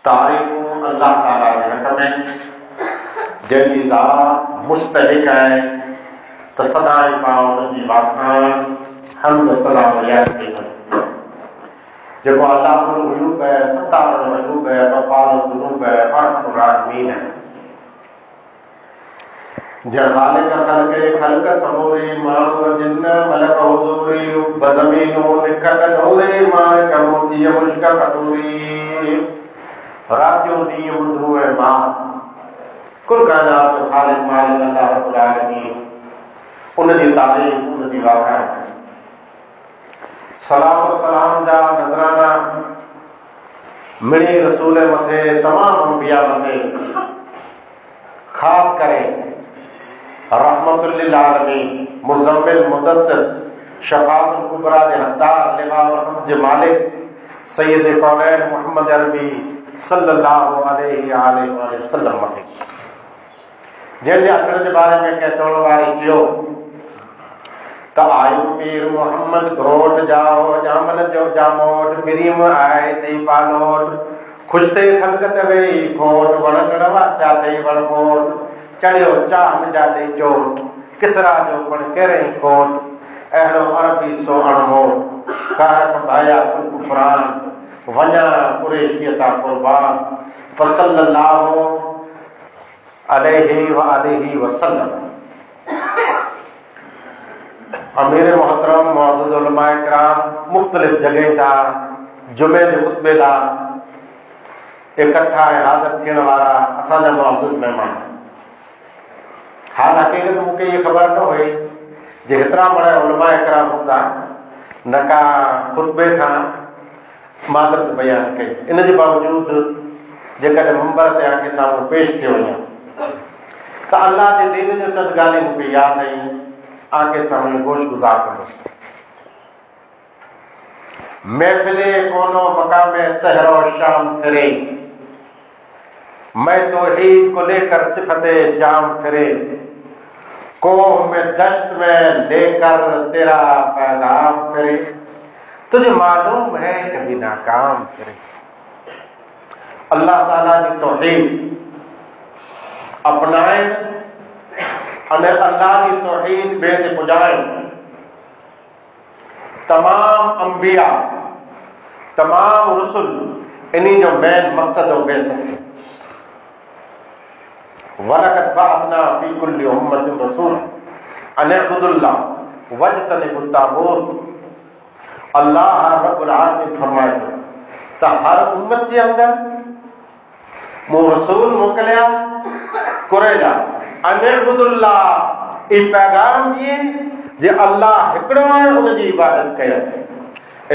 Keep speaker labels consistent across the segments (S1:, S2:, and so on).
S1: तारीफ़ूं अल्लाह ताला जे हक़ में जंहिंजी ज़ात मुस्तहिक़ आहे त सदाई पाण उनजी वाखाण हम्द सलाम रियाज़ कई वञे। जेको अल्लाहुल ग़ुयूब आहे, सत्तारुल ग़ुयूब आहे, ग़फ़ारुल ज़ुनूब आहे, अरहमुर राहिमीन आहे। जंहिं ख़ालिक़ ख़ल्क़े ख़ल्क़ समूरी माण्हू जिन्न मलक हुज़ूरी बज़मीनूं निकट नूरे मालिक मोती मुश्क कतूरी रातियों ॾींहुं ॿुधूं ऐं मां कुल काइनात जो ख़ालिक़ मालिक अल्लाह रब्बुल आलमीन उनजी तारीफ़ उनजी वाखाण। सलाम सलाम जा नज़राना मिड़ी रसूल मथे तमाम अंबिया मथे ख़ास करे रहमतुल लिल आलमीन मुज़म्मिल मुदस्सिर शफ़ाअतुल कुबरा जे हक़दार लिवाउल हम्द जे मालिक सय्यद कौनैन मुहम्मद अरबी सल्लल्लाहु अलैहि वसल्लम मथे, जंहिंजे अख़र जे बारे में कंहिं चवण वारे चयो त आयो मीर मोहम्मद घोट जाओ जामन जो जामोट फिरीम आए थी पालोट खुश थे खलकत वेई घोट वणकण वास्या थई वणकोट चढ़ियो चाह जा ॾेई चोट किसरा जो पण कहिड़े कोट अहिड़ो अरबी सो अणमोट कारक भाया कुफरान वञा कुरेशियता कुर्बान फसल्लल्लाहु अलैहि वसल्लम। अमीर मोहतरम मुअज़्ज़ज़ उलमा इकराम मुख़्तलिफ़ जगह था जुमे जे खुतबे लाइ इकट्ठा ऐं हाज़िर थियण वारा असांजा मुअज़्ज़ज़ महिमान। हाल हक़ीक़त मूंखे इहा ख़बर न हुई जे हेतिरा बड़ा उलमा इकराम हूंदा न का खुतबे खां माज़रत बयान कई। इन जे बावजूदि जेकॾहिं मंबर ते आके साम्हूं पेश थियो वञा त अल्लाह जे दीन जो चंद ॻाल्हियूं मूंखे यादि आयूं, आके साम्हूं गोश गुज़ार कंदुसि। महफ़िले कोनो मकामे सहरो शाम फिरे मैं तौहीद को लेकर सिफते जाम फिरे कोह में दश्त में लेकर तेरा पैगाम फिरे तुझे मालूम है कभी नाकाम फिरे। अल्लाह ताला जी तौहीद अपनाइण अने अल्लाह जी तौहीद ॿिए ते पुॼाइण तमाम अंबिया तमाम रुसुल इन्ही जो मेन मक़सद हो बेसिक वलक़द बअसना फी कुल्लि उम्मतिन रसूला अन इअ्बुदुल्लाह वज्तनिबुत तागूत। अल्लाह रब्बुल आलमीन फरमाए थो त हर उम्मत जे अंदर मूं रसूल मोकिलिया कुरेला अन इअ्बुदुल्लाह ई पैगाम ॾिए जे अल्लाह हिकिड़ो आहे उनजी इबादत कयो।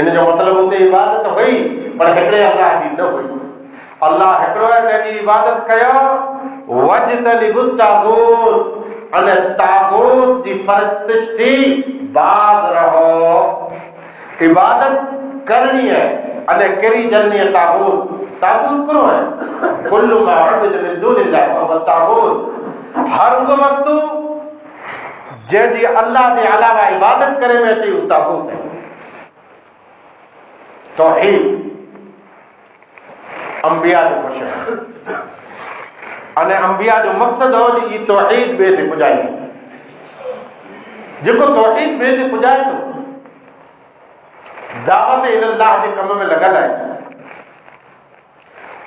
S1: इन जो मतिलबु हुते इबादत हुई पर हिकिड़े अल्लाह जी न हुई। अल्लाह हिकिड़ो आहे तंहिंजी इबादत कयो वज्तनिबुत तागूत अने तागूत जी परस्तिश थी बाज़ रहो। इबादत करनी है अने कहिड़ी जन्नी है तागूत तागूत करो है कुल्लु मा उबिद मिन दूनिल्लाह फ़हुव तागूत। हर उहो वस्तु जंहिंजी अल्लाह जे अलावा इबादत करे में अचे उहो तागूत है। तौहीद अंबिया जो मिशन अने अंबिया जो मक़सद हो जी तौहीद ॿिए ते पुॼाई। जेको तौहीद ॿिए ते पुॼाए थो दावत इल्लाह जे कम में लॻल आहे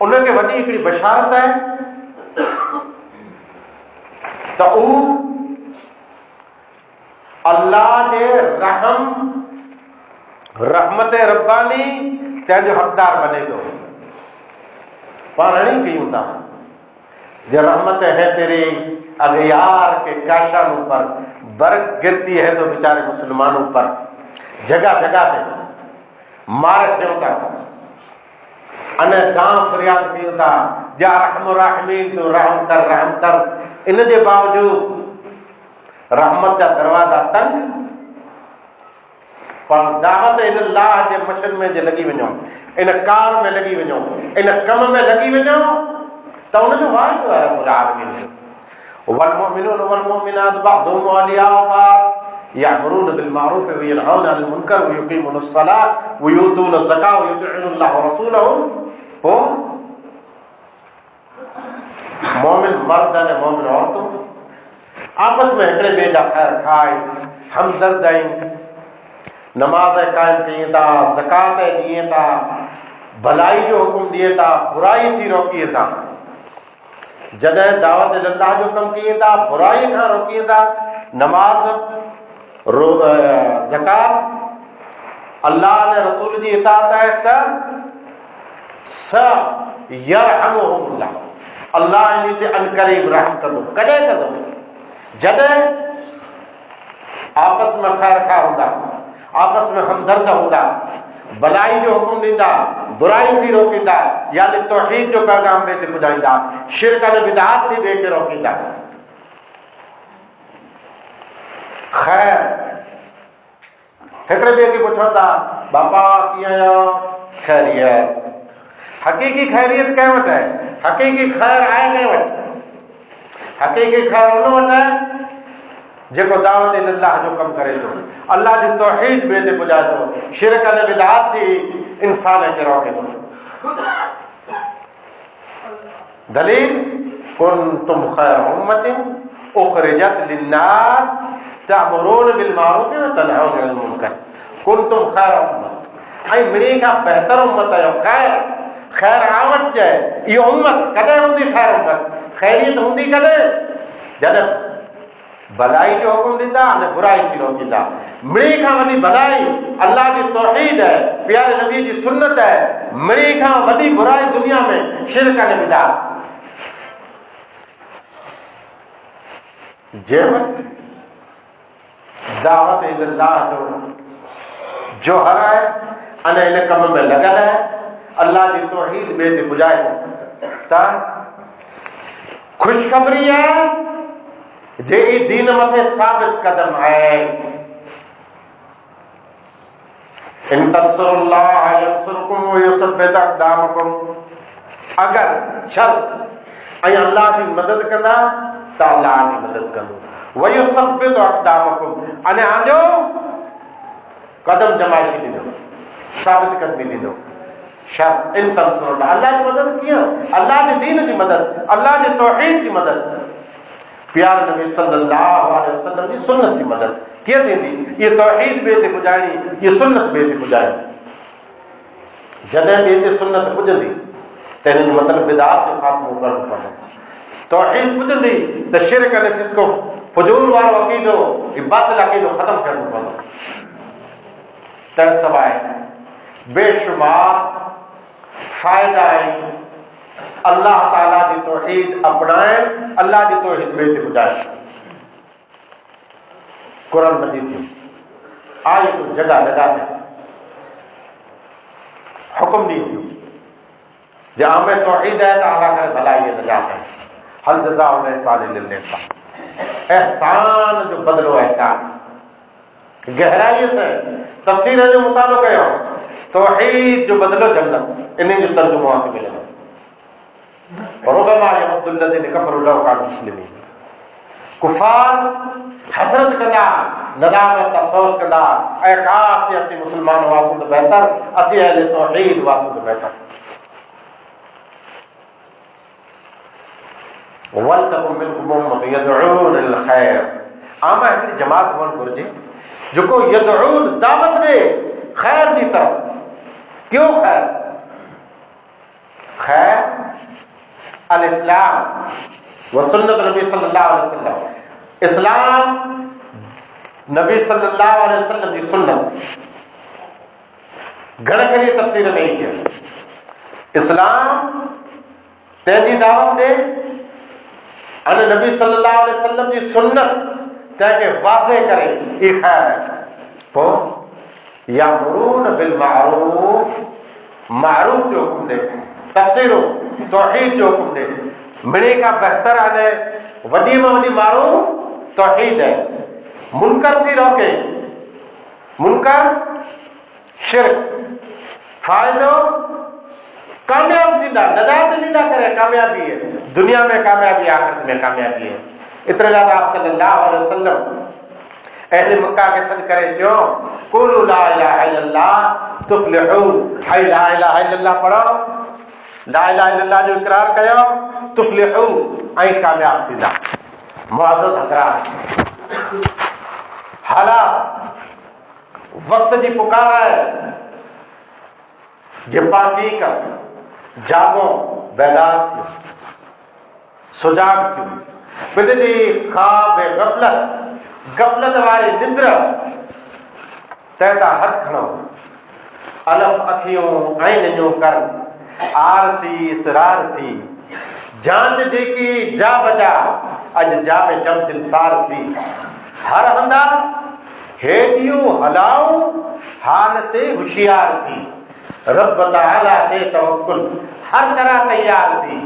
S1: उनखे वॾी हिकिड़ी बशारत आहे त उहो अल्लाह जे रहमत रब्बानी तंहिंजो हक़दार बने थो। पाण नहीं कयूं था जो रहमत है तेरी अगयार के काशानों पर बर्फ गिरती है तो बेचारे मुसलमानों पर जगह जगह से मार थियूं था अने गांव फरियाद कयूं था या रहमुर राहिमीन तू रहम कर। इन जे बावजूद रहमत जा दरवाजा तंग पर दावत इल्लाह जे मिशन में जे लॻी वञो इन कार में लॻी वञो इन कम में लॻी वञो त उनजो वाइदो आहे रब्बुल आलमीन जो। वल मुमिनून वल मुमिनात बअदुहुम औलियाउ बअद यअमुरून बिल मारूफ व यनहौना अनिल मुनकर व युक़ीमून अस्सलात व यूतून ज़कात व युतिऊन अल्लाह व रसूलहु। मर्द ने मोमिन औरतों आपस में हिकिड़े ॿिए जा ख़ैर खाए हमदर्द आहिनि, नमाज़ क़ाइम कयूं था, ज़कात ॾियूं था, भलाई जो हुकुम ॾिए था, बुराई थी रोकीए था। जॾहिं दावत अल्लाह जो कमु कयूं था, बुराई खां रोकीए था, नमाज ज़कात अल्लाह ने रसूल जी इताअत आहे त स यरहमुहुमुल्लाह, अल्लाह इन ते अनकरीब रहम कंदो। कॾहिं कंदो? जॾहिं आपस में ख़ैर खा हूंदा, आपस में हमदर्द हूंदा, भलाई जो हुकुम ॾींदा, बुराई थी रोकींदा, यानी तौहीद जो पैगाम ॿिए ते पुॼाईंदा, शिरक ऐं बिदअत थी ॿिए खे रोकींदा। ख़ैर हिकिड़े ॿिए खे पुछो था बापा कीअं आहियो? ख़ैरियत। हक़ीक़ी ख़ैरियत कंहिं वटि आहे? हक़ीक़ी ख़ैर आहे कंहिं वटि? हक़ीक़ी ख़ैर उन वटि आहे जेको दावत अल्लाह जो कमु करे थो, अल्लाह जी तौहीद ॿिए ते पुॼाए थो, शिरक ऐं बिदअत थी इंसान खे रोके थो। दलील कुंतुम खैर उम्मतिन उखरिजत लिन्नास तअमुरून बिल मारूफ व तनहौन अनिल मुनकर। कुंतुम खैर उम्मत, ऐं मिड़ी खां बहितर उम्मत आहियो। खैर आवत जाए इहो उम्मत कॾहिं हूंदी? खैर उम्मत ख़ैरियत हूंदी कॾहिं? जॾहिं भलाई जो हुकुम ॾींदा अने बुराई थी रोकींदा। मिड़ी खां वॾी भलाई अल्लाह जी तौहीद है, प्यारे नबी जी सुन्नत है। मिड़ी खां वॾी बुराई दुनिया में शिरक ऐं बिदअत। जंहिं वटि दावत अल्लाह जो जोहर आहे अने इन कम में लॻल आहे, अल्लाह जी तौहीद ॿिए ते पुॼाए त ख़ुशख़बरी आहे जे ई दीन मथे साबित कदम आहे। इन तंसुरुल्लाह यंसुरकुम व युसब्बित अक़दामकुम, अगर शर्त ऐं अल्लाह जी मदद कंदा त अल्लाह जी मदद कंदो। व युसब्बित अक़दामकुम, अने आंजो कदम जमाइशी ॾींदो, साबित कदमी ॾींदो। शर्त इन तंसुरुल्लाह, अल्लाह जी मदद कीअं? अल्लाह जे दीन जी मदद, अल्लाह जी तौहीद जी मदद, प्यारे नबी सल्लल्लाहु अलैहि वसल्लम जी सुन्नत जी मदद कीअं थींदी? ये तौहीद ॿिए ते पुॼाइणी, ये सुन्नत ॿिए ते पुॼाइणी। जॾहिं ॿिए ते सुन्नत पुॼंदी त हिन जो मतिलबु बिदअत जो ख़ात्मो करणो पवंदो। तौहीद पुॼंदी त शिरक ऐं फिस्को फुजूर वारो अक़ीदो, बातिल अक़ीदो ख़तमु करणो पवंदो। तंहिं सवाइ बेशुमार फ़ाइदा आहिनि अल्लाह ताला जी तौहीद अपनाइण, अल्लाह जी तौहीद ॿिए ते पुॼाइण। कुरान मजीद जूं आयतूं जॻह जॻह ते हुकुम ॾियूं थियूं जे आम तौहीद आहे त अला करे भलाई नजात है। हल जज़ाउल इहसान इल्ला इहसान, एहसान जो बदिलो एहसान। गहराईअ सां तफ़सीर जो मुतालो कयो, तौहीद जो बदिलो जन्नत, इन जो तर्जुमो आहे मिलंदो। रुबमा यमुद्दुल्लज़ीन कफ़रू लौ कानू मुस्लिमीन, कुफार हसरत कंदा, नदामत अफ़सोस कंदा, ऐं काश असीं मुस्लमान हुआसीं त बहितर, असीं अहले तौहीद हुआसीं त बहितर। वलतकुम मिनकुम उम्मतुन यदऊन इलल खैर, आमा हिकिड़ी जमात हुअणु घुरिजे जेको यदऊन दावत ॾे खैर जी तरफ़। क्यों खैर? खैर अल इस्लाम व सुन्नत नबी सल्लल्लाहु अलैहि वसल्लम, इस्लाम नबी सल्लल्लाहु अलैहि वसल्लम जी सुन्नत। घणे करे तफ़सीर में ई कयो इस्लाम तंहिंजी दावत ॾे अने नबी सल्लल्लाहु अलैहि वसल्लम जी सुन्नत तंहिंखे वाज़े करे ई खैर आहे। पोइ यामुरून बिल मारूफ, मारूफ जो हुकुम ॾे, तफ़सीरो तौहीद जो हुकुम ॾे। मिड़ी खां बहितर अने वॾी में वॾी मारूफ तौहीद है। मुनकर थी रोके, मुनकर शिरक, फ़ाइदो कामयाब थींदा, नजात ॾींदा करे कामयाबी है, दुनिया में कामयाबी, आखिरत में कामयाबी है। एतिरे लाइ आप सल्लल्लाहु अलैहि वसल्लम अहले मक्का के सॾु करे चयो कुलू ला इलाहा इल्लल्लाह तुफ़्लिहू, ऐं ला इलाहा इल्लल्लाह पढ़ो ला इलाहा इल्लल्लाह जो इकरार कयो तुफ्लिहू ऐं कामयाब थींदा। मुआज़िज़ हज़रात, हालात वक्त जी पुकार है जे पाकी कर जागो बेदार थियो सुजाग थियो पिनजी ख़्वाब गफ़लत वारी निंद्र तंहिंता हथ खणो अलफ अखियूं ऐं निजूं कर आरसी इसरार थी जांच जेकी जा बजा अज जा में जम दिलसार थी हर हंदा हेठियूं हलाऊं हाल ते होशियार थी रब ताला ते तवक्कुल हर तरह तैयार थी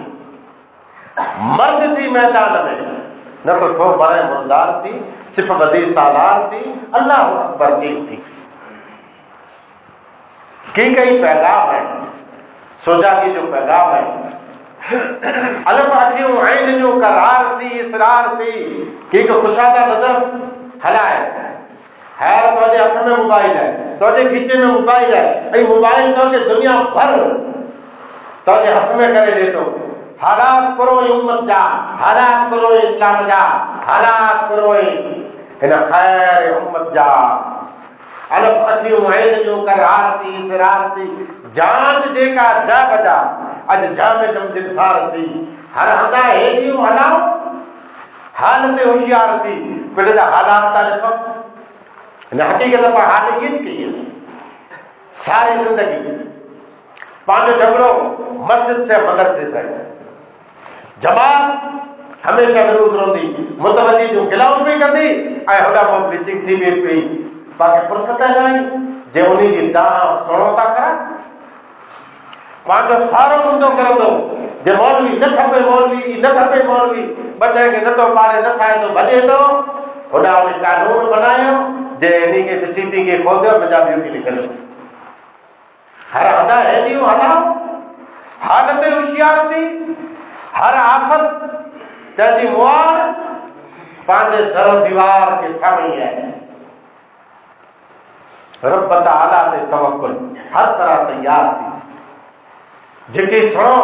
S1: मर्द थी मैदान में न तो थो बड़े मुर्दार थी सिर्फ वधी सालार थी अल्लाह अकबर जी थी की कई पैगाम है सोजागी जो पैगाम है अलफ अखियूं ऐं निजूं करार थी इसरार थी की कुशादा नजर हलाए हैर तुझे हथ में मोबाइल है तुझे खीचे में मोबाइल है ऐं मोबाइल तुझे दुनिया भर तुझे हथ में करे ॾे थो हालात करो उम्मत जा हालात करो इस्लाम जा हालात करो हिन ख़ैर उम्मत जा अलफ अखियूं ऐं निजूं करार थी इसरार थी जांच जेका जा बजा अज जा में जम दिलसार थी हर हंदा हेॾियूं हलाओ हाल ते होशियार थी पिण जा हालात था ॾिसो हिन हक़ीक़त पर हाल इहे कई सारी ज़िंदगी पंहिंजो झगड़ो मस्जिद से मदरसे से जमात हमेशा विरोध रहंदी मुतवजी जूं गिलाऊं पई कंदी ऐं होॾा पोइ ब्लीचिंग थी पई बाक़ी फुर्सत न आई जे उन जी दाह सुणो था करा पंहिंजो सारो मुंदो करंदो जे मौलवी न खपे मौलवी न खपे मौलवी बचाए खे नथो पाड़े न साए थो भॼे थो होॾा उन कानून बनायो जे इन खे ॾिसी थी के खोदियो मुंहिंजा ॿियूं की लिखियलु हर हदा हेॾियूं हलाओ हाल ते होशियार थी हर आफ़त तंहिंजी मुआर पंहिंजे दर दीवार के साम्हूं आहे रब ताला ते तवक्कुल हर तरह तैयार थी जेके सुणो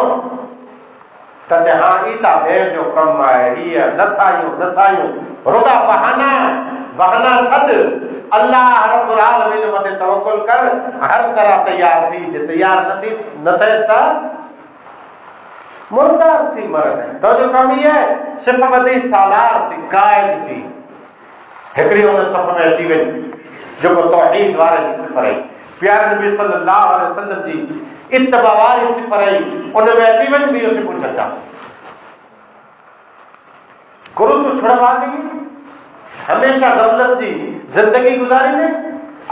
S1: त हाँ ई त ॿिए जो कमु आहे हीअ नसायूं रुॻा बहाना छॾ अल्लाह रब्बुल आलमीन मथे तवक्कुल कर हर तरह तैयार थी जे तैयार न थिए त मुर्दार थी मरना तो जो कम ही है सिर्फ वधी सालार थी कायद थी हिकड़ी उन सफ़ में अची वई जेको तौहीद वारे जी सिफ़र आई प्यारे नबी सल्लल्लाहु अलैहि वसल्लम जी इत्तबा वारी सिफ़र आई उन में अची वई बि उसे पूछंदा गुरु तू छुड़वानी हमेशा गफलत जी जिंदगी गुजारी ने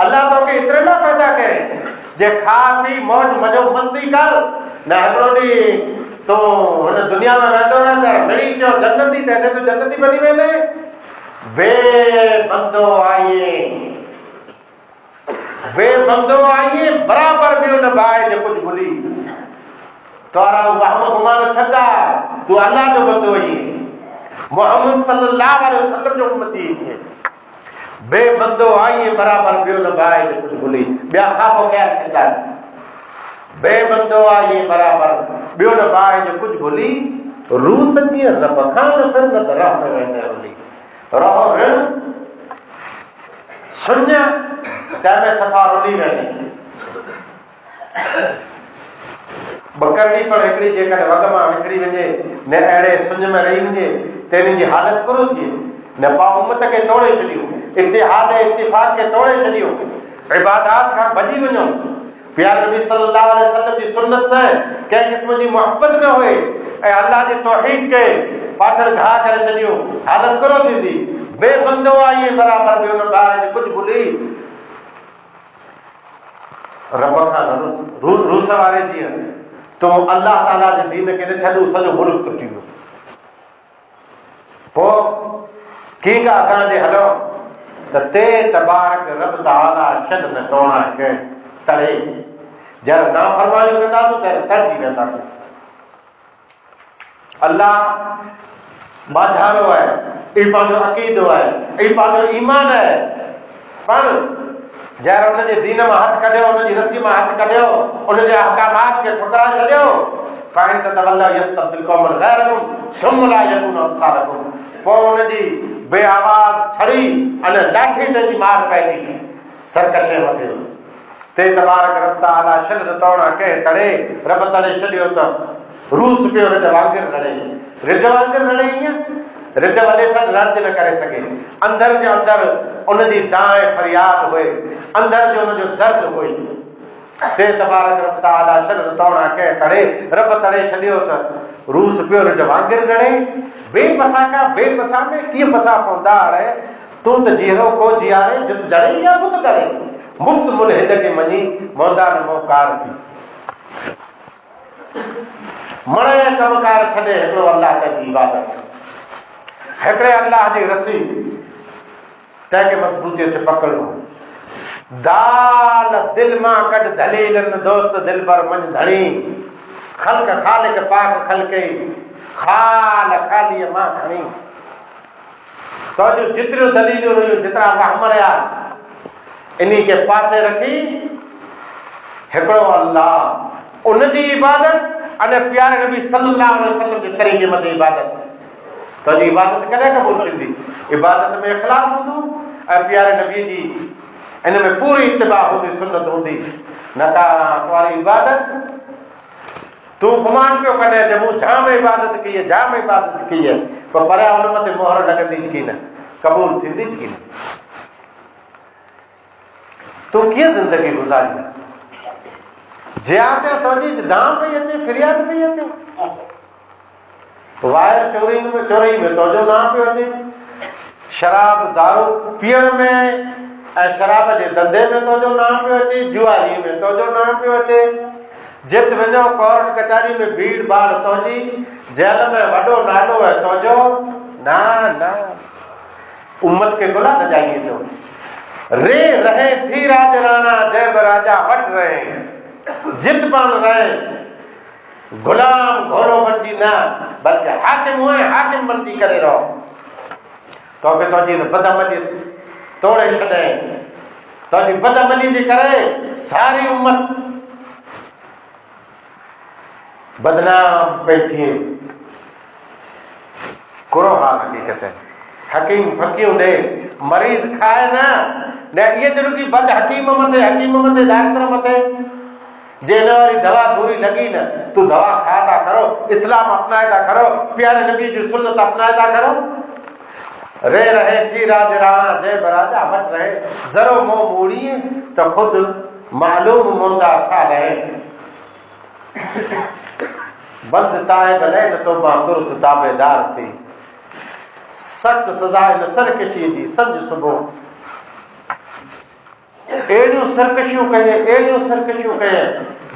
S1: अल्लाह तो के इतने ना पैदा करे जे खा पी मौज मजो मस्ती कर न हिकिड़ो तो हुन दुनिया में वेंदो न त मिड़ी चयो जन्नती तैसे तो जन्नती बनी वेंदे वे बंदो आइए बराबर भी उन बाए जे कुछ भुली तोरा वहम गुमान छदा तू अल्लाह जो बंदो आइए मोहम्मद सल्लल्लाहु अलैहि वसल्लम जो उम्मती है बे बंदो आइए बराबर भी उन बाए जे कुछ भुली ॿिया खापो ख़्याल छदा बे बंदो आइए बराबर ॿियो न बाए जो कुछ भुली रूस जीअं रब खां न फिर न रह में वेंदे भुली रहो ऋण सुञ तंहिंमें सफ़ा रुली वेंदी बकरड़ी पर हिकिड़ी जेकॾहिं वॻ मां विकिणी वञे न अहिड़े सुञ में रही वञे त इन जी हालत कुरो थिए न पा उम्मत खे तोड़े छॾियूं इतिहाद इत्तिफ़ाक़ खे तोड़े छॾियूं इबादात खां भॼी वञो प्यारे नबी सल्लल्लाहु अलैहि वसल्लम जी सुन्नत से कंहिं क़िस्म जी मोहब्बत न हुए ऐं अल्लाह जी तौहीद खे पाछड़ घा करे छॾियूं हालत कुरो थींदी बेबंदो आइए बराबर बि उन ॿार जे कुझु भुली रब खां रूस वारे जीअं तो अल्लाह ताला जे दीन खे न छॾूं सॼो मुल्क टुटी वियो पोइ की का अॻां जे हलो त ते तबारक रब ताला छॾ न तोड़ा के तड़े जब नाफरमानी कंदासीं त तरजी वेंदासीं अल्लाह बाज़ारो है ई पंहिंजो अक़ीदो है ई पंहिंजो ईमान है पर जंहिं उन जे दीन मां हथ कढियो उन जी रस्सी मां हथ कढियो उन जे अहकामात खे ठुकराए छॾियो त फाइन ततवल्ला यस्तब्दिल कौमन गैरकुम सुम्मा ला यकुन अमसालकुम। पोइ उनजी बे आवाज़ छड़ी अने लाठी ते जी मार पइजी सरकशे मथे ते तबारक रब तआला शल तोड़ा के तड़े रब तड़े छॾियो त रूस पियो रिड वांगुरु लड़े। रिड वांगुरु लड़े ईअं रिड वॾे सां लड़ न करे सघे। अंदर जे अंदर उनजी दाए फरियाद हुई, अंदर जो उनजो दर्द हुई। ते तबारक रब तआला शल तोड़ा के तड़े रब तड़े छॾियो त रूस पियो रिड वांगुरु लड़े। बेपसा में कीअं पसा पवंदा हाणे तूं त जीरो को जियारे जुत जड़े या बुत करे मुफ्त मुल हिद के मञी मौदा न मोकार थी मणे कमकार छॾे हिकिड़ो अल्लाह जी इबादत हिकिड़े अल्लाह जी रसी तंहिंखे मज़बूतीअ से पकड़ो। दाल दिल मां कढ दलीलन दोस्त दिल पर मन धणी खल्क खालिक पाक खलके खाल खालीअ मां खणी। तो जो जितरियूं दलीलियूं हुयूं जेतिरा वाहमरिया इन्ही के पासे रखी हिकिड़ो अल्लाह उनजी इबादत अने प्यारे नबी सल्लल्लाहु अलैहि वसल्लम जे तरीक़े मथे इबादत। तो जी इबादत कॾहिं क़बूल थींदी? इबादत में इख़लास हूंदो ऐं प्यारे नबी जी इन में पूरी इत्तिबा हूंदी, सुन्नत हूंदी। न का तुम्हारी इबादत तू गुमान पियो कॾहिं त मूं जाम इबादत कई है, जाम इबादत कई है, पर परियां हुन मथे मोहर लॻंदी की न, क़बूल थींदी की न? तू कीअं ज़िंदगी गुज़ारी? जिया ते तुंहिंजी दाम पई अचे, फिरियाद पई अचे, वायर चोरी में तुंहिंजो नाम पियो अचे, शराब दारू पीअण में ऐं शराब जे धंधे में तुंहिंजो नाम पियो अचे, जुआरी में तुंहिंजो नाम पियो अचे, जित वञो कोर्ट कचहरी में भीड़ भाड़ तुंहिंजी, जेल में वॾो नालो है तुंहिंजो। ना उम्मत के गुलाम न जाइए तो रे रहे थी राज राणा जय राजा वट रहे जित बन रहे गुलाम घोड़ो बनजी न बल्कि हाकिम हुए हाकिम बनजी करे रहो। तो के तो जी बदअमली तोड़े छॾे तो जी बदअमली जे करे सारी उम्मत बदनाम पे थी। कुरो हाल हकीकत है। हकीम फकीम दे मरीज खाए ना ये जरूरी बद हकीम मते डॉक्टर मते जेने वाली दवा पूरी लगी न तू दवा खाता करो, इस्लाम अपनाएदा करो, प्यारे नबी की सुन्नत अपनाएदा करो। रे रहे थी राज राणा जय बराजा वट रहे जरो मोह मूड़ी तो खुद मालूम मोंदा छा रहे। बंद ताए भले न तो तुरत ताबेदार थी सख्त सजा न सरकशी दी संज सुबह एड़ियूं सरकशियूं कये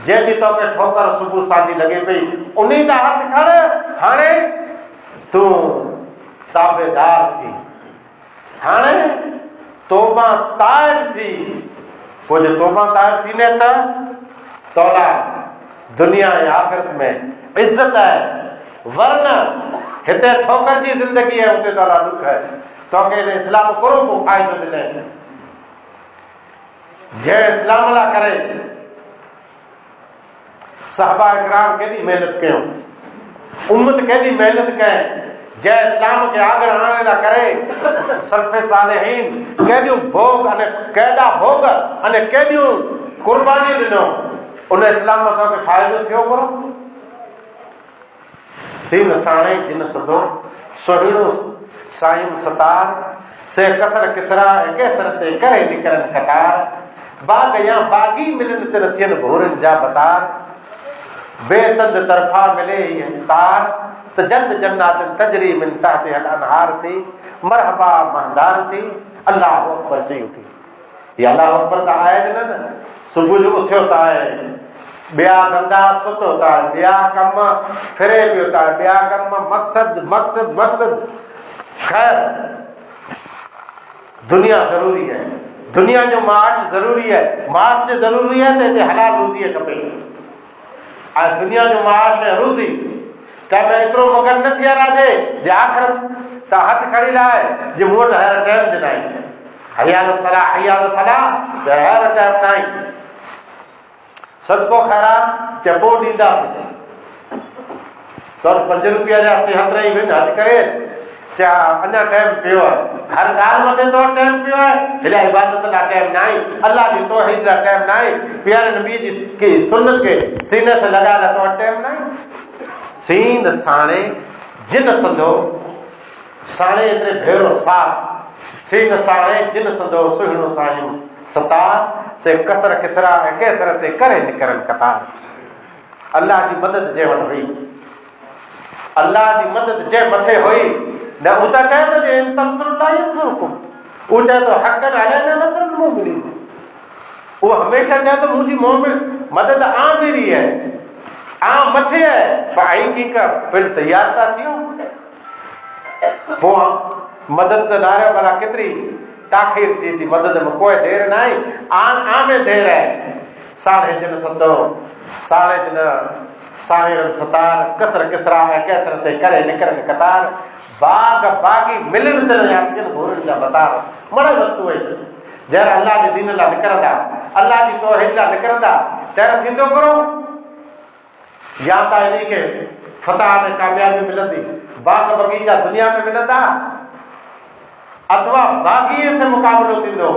S1: जंहिंजी तोखे ठोकर सुबुह सादी लगे पई उन्हीं दा हथ खड़ हाणे तू ताबेदार थी, हाणे तौबा ताइब थी। वो जो तौबा ताइब थी ने त तोला दुनिया या आखिरत में इज्जत है, वरना हिते ठोकर जी जिंदगी है उते तोला दुख है। तोखे इस्लाम करो को फायदो मिले जय इस्लाम ला करे साहबा इकराम केडी मेहनत कयो, उम्मत केडी मेहनत कए जय इस्लाम के आगे आने ला करे सल्फे सालेहीन केडियूं भोग अने केडा भोग अने केडियूं कुर्बानी ॾिनो उन इस्लाम में तोखे फ़ाइदो थियो करो। सीन साणे जिन सदो सोहिणो साईं सतार से कसर किसरा केसर ते करे निकरन कतार बाग या बागी मिलन ते थियन घोरन जा बतार बेतंद तरफा मिले ये तार त जल्द जन्नात तजरी मिन ताहते अनहार थी मरहबा महदार थी अल्लाह अकबर चई थी। ये अल्लाह अकबर ता आए न सुबह जो उठियो ता है बिया धंधा सुतो ता बिया कम फिरे पियो ता बिया कम मकसद खैर दुनिया जरूरी है, दुनिया जो माश जरूरी है, माश जो जरूरी है तो हलाल रोज़ी खपे आ दुनिया जो माश है रोज़ी क्या मैं इतरो मगर न थिया राजे जे आखिरत ता हथ खड़ी लाए जे मोट हर टाइम दिनाई हयाल सला हयाल फला ते हर टाइम नाई सदको खैरात ते पो दींदा तो 5 रुपया जा सेहत रही वञ हज करे चा अञा टाइम पियो आहे हर ॻाल्हि मथे तो टाइम पियो आहे हेॾा इबादत लाइ टाइम न आहे अल्लाह जी तौहीद लाइ टाइम न आहे प्यारे नबी जी सुन्नत खे सीने से लॻाइण लाइ तो टाइम न आहे सीन साणे जिन संदो साणे एतिरे भेरो साथ सीन साणे जिन संदो सुहिणो साईं सतार से कसर किसरा ऐं केसर ते करे निकरनि कतार अल्लाह जी मदद जे वटि हुई अल्लाह जी मदद जे मथे हुई न उ त चए थो जे इन तंसुरुल्लाह यंसुरकुम उ चए थो हक़न अलैना नसरुल मुमिनीन वो हमेशा चए थो मुंहिंजी मोमिन मदद आम मेरी है आम मथे है भाई की का फिर तैयार था थियो पोइ मदद त नारे भला केतिरी ताख़ीर थी थी मदद में कोई देर न आहे आमे देर आहे साढ़े जिन सतो साढ़े जिन साढ़े सतार कसर किसरा है कैसर ते करे निकरन कतार बाग बागी मिलन ते यातिन भोरन जा बतार मणे वस्तु है जरा अल्लाह जे दीन ला निकरदा अल्लाह जी तौहीद ला निकरदा तेर थींदो करो या ता इन्ही के फतह में कामयाबी मिलंदी बाग बगीचा दुनिया में मिलंदा अथवा बागीअ से मुक़ाबिलो थींदो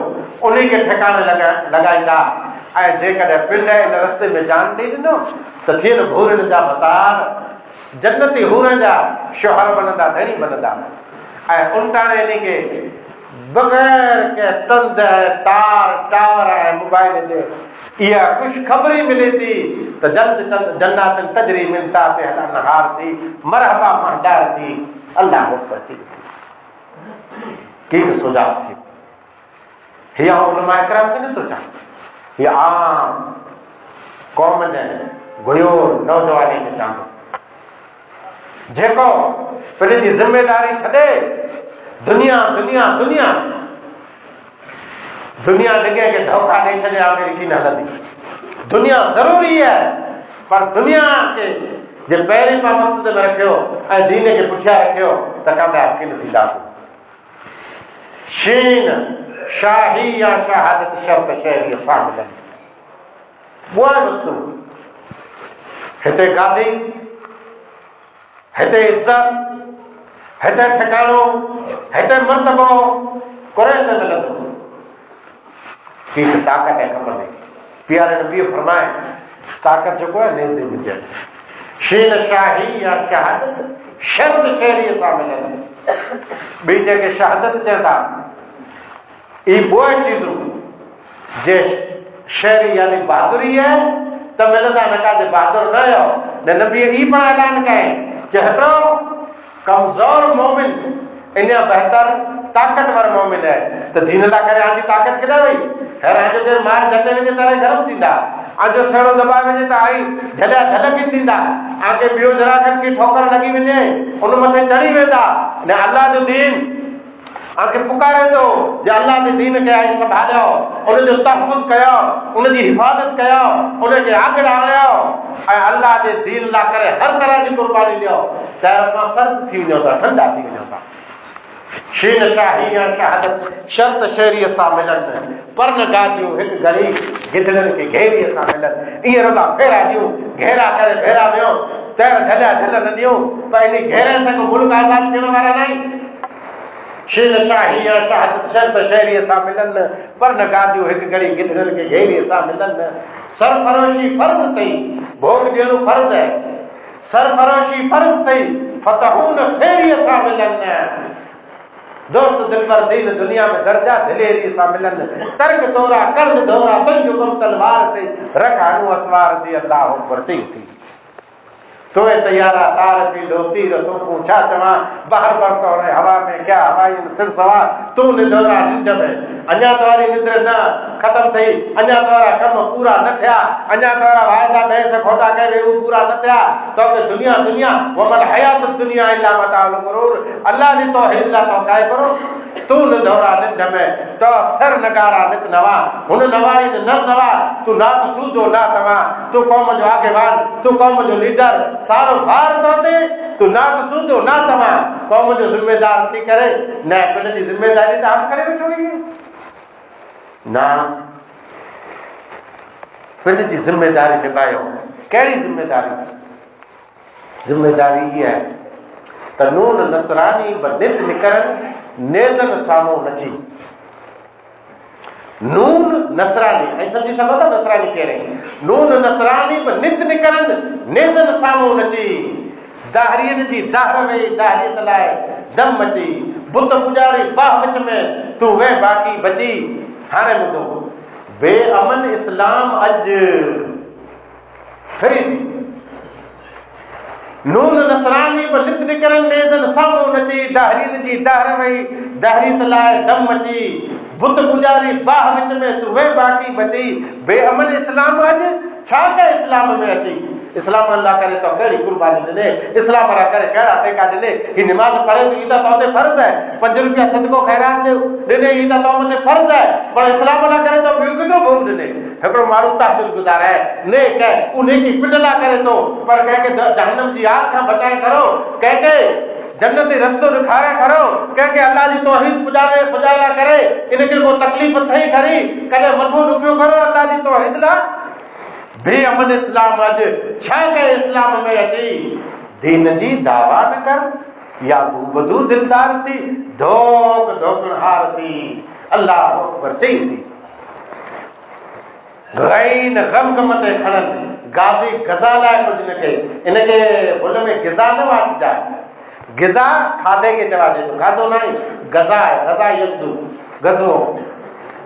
S1: उन्ही के ठिकाने लॻाईंदा ऐं जेकॾहिं पिंड इन रस्ते में जान ॾेई ॾिनो त थियनि भूरनि जा बतार जन्नती हूरनि जा शोहर बनंदा धणी बनंदा ऐं उल्टाणे इन्ही के बग़ैर के तंद तार टावर ऐं मोबाइल जे इहा ख़ुशख़बरी मिले थी त जल्द जन्नात तजरी मिन ताहतिहा नहार थी मरहबा महदार थी अल्लाह हुक्म अची की सुझाव थी हिया उलमा इकराम के न तो चा ये आम कौम ने गोयो नौजवानी के चांदो जेको पंहिंजी जी जिम्मेदारी छॾे दुनिया दुनिया दुनिया दुनिया लगे के धोखा नहीं छॾे अमेरिकी न हलंदी दुनिया जरूरी है पर दुनिया के जे पहिरीं पां मक़सद में रखियो ऐं दीन के पुठियां रखियो त कामयाब की न थींदासीं शीन शाही या शहादत शर्त शहरी शामिल वो वस्तु हिते गादी हिते इज्जत हिते ठिकाणो हिते मर्तबो करे से मिलंदो की ताकत है खपंदी प्यारे नबी फरमाए ताकत जो है नेज़े में जल शीन शाही या शहादत शर्त शहरी शामिल है बी जेके शहादत चवंदा ई वो चीजूं जे शहरी यानी बहादुरी है त मिलंदा न का जे बहादुर न आयो न नबी ई पण ऐलान कए जे हटो कमजोर मोमिन इन्या बेहतर ताकतवर मोमिन है त दीन ला करे आजी ताकत केॾा वई खैर आजो के मार जटे वञे तारे गरम थींदा आजो सड़ो दबाए वञे त आई झलिया झलक ॾींदा आगे ॿियो जरा खन की ठोकर लगी वञे उन मथे चढ़ी वेंदा ने अल्लाह जो दीन आके पुकारे तो जे अल्लाह के दीन के आई संभालियो उन जो तहफ़्फ़ुज़ कयो उन जी हिफाजत कयो उन के आगे आणियो ऐं अल्लाह के दीन ला करे हर तरह की कुर्बानी ॾियो त मां सर्द थी वञो था ठंडा थी वञो था शीन शाही या शहादत शर्त शहरी सां मिलनि पर न गाजियूं हिकु घड़ी गिदड़नि खे घेरीअ सां मिलनि ईअं रुॻा फेरा ॾियूं घेरा करे भेरा वियो तैर झलिया झल न ॾियूं त इन घेरे सां को मुल्क आज़ाद थियण वारा न आहिनि शीन शाही या शहादत शर्त शहरी सां मिलनि पर न गाजियूं हिकु घड़ी गिदड़नि खे घेरीअ सां मिलनि सरफरोशी फर्ज़ अथई भोग ॾियणो फर्ज़ आहे सरफरोशी फर्ज़ अथई फतहून फेरीअ सां मिलनि दोस्त दिल पर दीन दुनिया में दर्जा दिलेरी सा मिलन तर्क तोरा कर्न दोरा तुझ गुम तलवार से रखानु असवार दी अल्लाह पर थी तो तैयारा तार पी लो तीर तो पूछा चवा बाहर बढ़ता रहे हवा में क्या हवाई सिर सवार तू निडोरा निंड में अञा तोरी निद्र न खत्म थई अञा तोरा कम पूरा न थिया अञा तोरा वायदा में से खोटा कहे वो पूरा न थिया तो के दुनिया दुनिया वमल हयात दुनिया इल्ला मताउल गुरूर अल्लाह ने तौहीद ला तो काय करो तू निडोरा निंड में तो सर नगारा नित नवा हुन नवाई न नवा तू ना तो सूदो ना तवा तू कौम जो आगेवान तू कौम जो लीडर सारो भार तो दे तू ना तो सूदो ना तवा कौम जो जिम्मेदार थी करे न पिन जी जिम्मेदारी तो हाथ करे बैठो ही ना पिन जी जिम्मेदारी निभायो कहिड़ी जिम्मेदारी ज़िम्मेदारी इहा आहे त नून नसरानी बि नित निकिरनि नेज़नि साम्हूं नची। नून नसरानी ऐं सम्झी सघो था नसरानी कहिड़े, नून नसरानी बि नित निकिरनि नेज़नि साम्हूं नची। दाहरीअ जी दाहर वेही दाहरीअ लाइ दम मची, बुत पुॼारी बाह विच में तूं वे बाक़ी बची। हाणे ॿुधो, बेअमन इस्लाम अॼु फिरी थी। नून नसरानी बि नित निकिरनि नेज़नि साम्हूं नची, दाहरीअ जी दाहर वेही दाहरीअ लाइ दम मची, बुत पुॼारी बाह विच में तूं वे बाक़ी बची। बेअमन इस्लाम अॼु छा कए इस्लाम में अची? इस्लाम अल्लाह करे तो कहिड़ी कुर्बानी ॾिने, इस्लाम वारा करे कहिड़ा टेका ॾिने। ही निमाज़ पढ़े थो, ई त तो ते फर्ज़ आहे। 5 रुपया सदको ख़ैरात ॾिने, ई त तो मथे फर्ज़ आहे। पर इस्लाम वारा करे तो ॿियो केतिरो भोग ॾिने। हिकिड़ो माण्हू तहजुद गुज़ार आहे, ने कंहिं उन की पिंडला करे थो, पर कंहिंखे जहन्नम जी आग खां बचाए करो, कंहिंखे जन्नत जो रस्तो ॾेखारे करो, कंहिंखे अल्लाह जी तौहीद पुॼाइला करे, इनखे को तकलीफ़ थई खरी, कॾहिं मथो ॾुखियो करो अल्लाह जी तौहीद लाइ। बेअमन इस्लाम अॼु छा कए इस्लाम में अची? दीन जी दावा न कर या बदू दिलदार थी, धोक धोकणहार थी। अल्लाह अकबर चई थी। गैन गम गम ते खणनि, गाज़ी गज़ा लाइ कुझु न कई। इनखे भुल में गिज़ा न वाचिजाए। गिज़ा खाधे खे चवाइजे थो, खाधो न आहे, गज़ा आहे, गज़ा यब्दू गज़ो।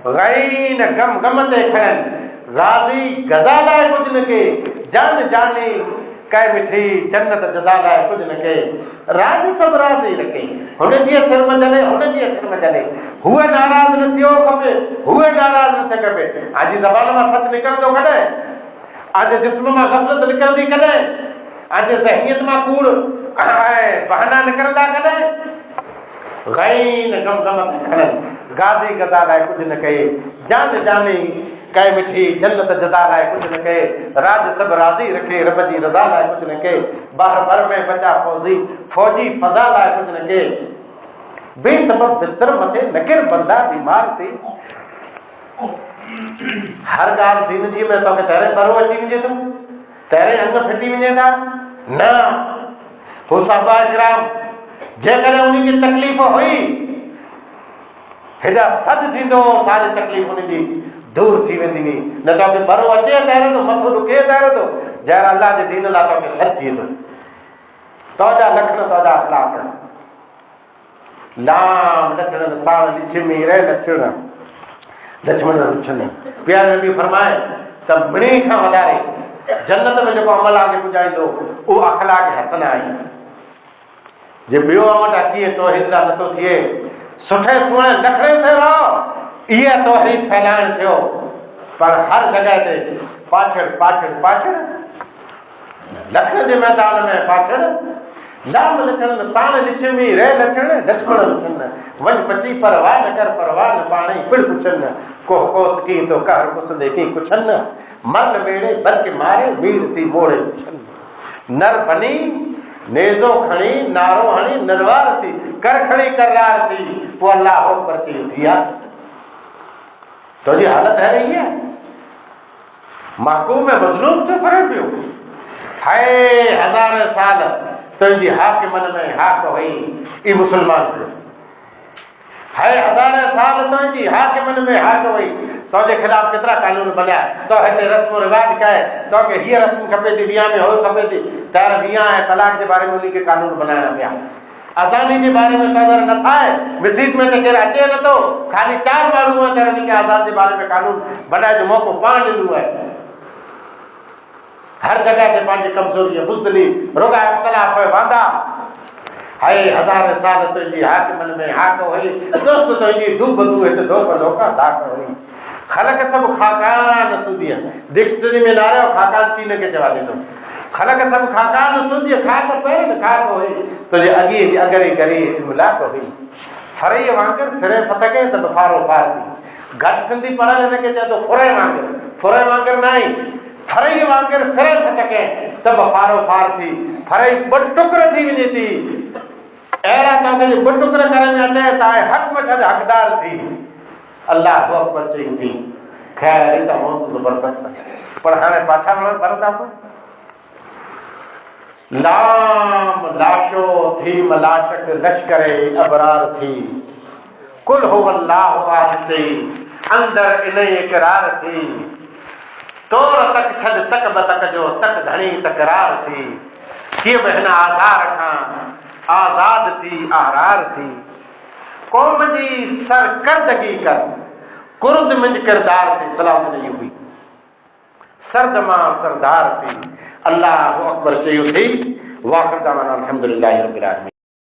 S1: गैन गम गम ते खणनि, राज़ी गज़ा लाइ कुझु न के, जान जानी कै मिठी जन्नत जज़ा लाइ कुझु न के। राज सभु राज़ी रखे, हुन जी सिर में जले, हुन जी सिर में जले। हुए नाराज़ न थियो खपे, हुए नाराज़ न थिए खपे। आजी ज़बान मां सच निकिरंदो कॾहिं, आज जिस्म मां गफ़लत निकिरंदी कॾहिं, आज ज़हनियत मां कूड़ ऐं बहाना निकिरंदा कॾहिं। गैन गम गम ते खणनि, गाज़ी गज़ा लाइ कुझु न कए, जान जानी कै मिठी जन्नत जज़ा लाइ कुझु न कए। राज सभु राज़ी रखे, रब जी रज़ा लाइ कुझु न कए। बाहर भर में बचा फौजी फज़ा लाइ कुझु न कए। बेसबब बिस्तर मथे न किर, बंदा बीमार थी। हर ॻाल्हि दीन जी में तोखे तहिड़े परो अची वञे थो, तहिड़े अंग फिटी वञे था न। हू सहाबा किराम जेकॾहिं उन्ही खे तकलीफ़ हुई, हेॾा सॾु थींदो, सारी तकलीफ़ उनजी दूर थी वेंदी हुई। न तोखे परो अचे तहिड़े तो, मथो ॾुके तहिड़े तो, जहिड़ा अल्लाह जे दीन लाइ तोखे सॾु थिए थो। तोजा लखण तोजा अख़लाक, लाम लछण साण लिछमी रे लछण लक्ष्मण लछण। प्यारे नबी फरमाए त ॿिन्ही खां वधारे जन्नत में जेको अमल आगे पुॼाईंदो उहो अख़लाक हसन आहे। जे ॿियो अमल अची तौहीद लाइ नथो थिए, सुठे सुहिणे लखड़े से रहो, इहा तौहीद फैलाइण थियो। पर हर जॻह ते पाछड़ पाछड़ पाछड़, लखण जे मैदान में पाछड़। लाम लछण साण लिछमी रे लछण लक्ष्मण लछण। वञ पची परवाह न कर, परवाह न पाणे पिड़ पुछन। कोह कोस की तो कहर कुसंदे की कुछन। मर बेड़े बल्कि मारे वीर थी मोड़े। नर बनी नेज़ो खणी नारो हणी नरवार थी, कर खड़ी करार थी। वो अल्लाह अकबर चई थिया। तुझी हालत है रही है, महकूम में मज़लूम थो करे पियो। हाय हज़ार साल तुझी हाकिमन में हाक हुई, ई मुसलमान पियो। हाय हज़ार साल तुझी हाकिमन में हाक हुई, तोजे खिलाफ केतिरा कानून बनिया। तो हिते रस्म रिवाज कहे, तोखे हीअ रस्म खपे थी, विया में हो खपे थी, तर विया ऐं तलाक जे बारे में उन्ही खे कानून बनाइणा पिया। आज़ादी जे बारे में तो न आहे, मस्जिद में त केरु अचे नथो, ख़ाली 4 माण्हू आहिनि त उन्ही खे आज़ाद जे बारे में कानून बनाइण जो मौक़ो पाण ॾिनो आहे। हर जगह ते पंहिंजी कमज़ोरी बुज़दिली रुॻा इख़्तिलाफ़ वांदा। हाय हज़ार साल तुंहिंजी हाकिमन में हाक हुई, दोस्त तुंहिंजी धूप धू हिते धोप लोका धाक हुई। ख़लक सभु खाकान सूदीअ, डिक्शनरी में नारियो खाकान चीन खे चवा ॾिनो। ख़लक सभु खाकान सूदीअ, खाक पहिरियों खाक हुई, तुंहिंजे अॻे जी अगरी गरी मुलाक़ हुई। फरईअ वांगुरु फिरे फतके त बफ़ारो पार थी। घटि सिंधी पढ़ियल हिनखे चए थो फुरे वांगुरु, फुरे वांगुरु न आहे, फरई वांगुरु फिरे फतके त बफ़ारो पार थी। फरई 2 टुकर थी वञे थी, अहिड़ा तव्हांखे 2 टुकर करण में अचे त हक़ में छॾ हक़दार थी। अल्लाह अकबर चई थी। ख़ैर ई त मौज़ू ज़बरदस्त, पर हाणे पाछा वरंदासीं। लाम लाशो थी मलाशक लश्करे अबरार थी, कुल हो अल्लाह वाह थी अंदर इन्हें इकरार थी, तोर तक छद तक बतक जो तक धनी तकरार थी, कि बहना आज़ार खां आज़ाद थी आहरार थी, कौम जी सरकर्दगी कर कुर्द मिंज किरदार थी, सलाहुद्दीन अय्यूबी सर्द मां सरदार थी, अल्लाहु अकबर चयो थी। वाखिर दावाना अल्हम्दुलिल्लाहि रब्बिल आलमीन।